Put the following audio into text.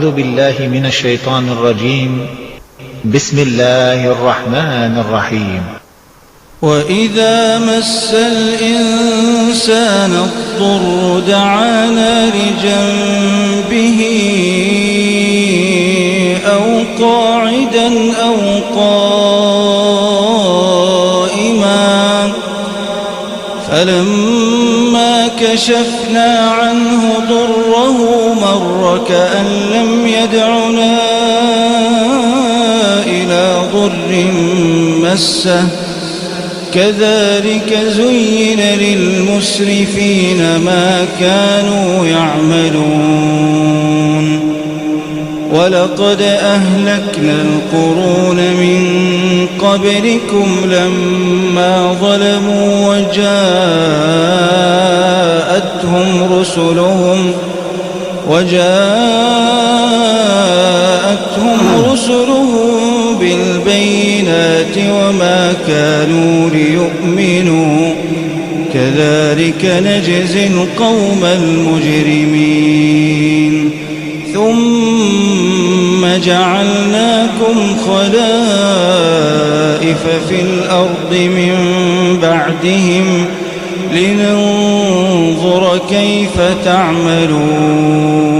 أعوذ بالله من الشيطان الرجيم. بسم الله الرحمن الرحيم. وإذا مس الإنسان الضر دعانا لجنبه أو قاعدا أو قائما فلما كشفنا عنه ضره مر كأن لم يدعنا إلى ضر مسه كذلك زين للمسرفين ما كانوا يعملون ولقد أهلكنا القرون من قبلكم لما ظلموا وجاءتهم رسلهم بالبينات وما كانوا ليؤمنوا كذلك نجزي القوم المجرمين ثم جعلناكم خلائف في الأرض من بعدهم لننظر كيف تعملون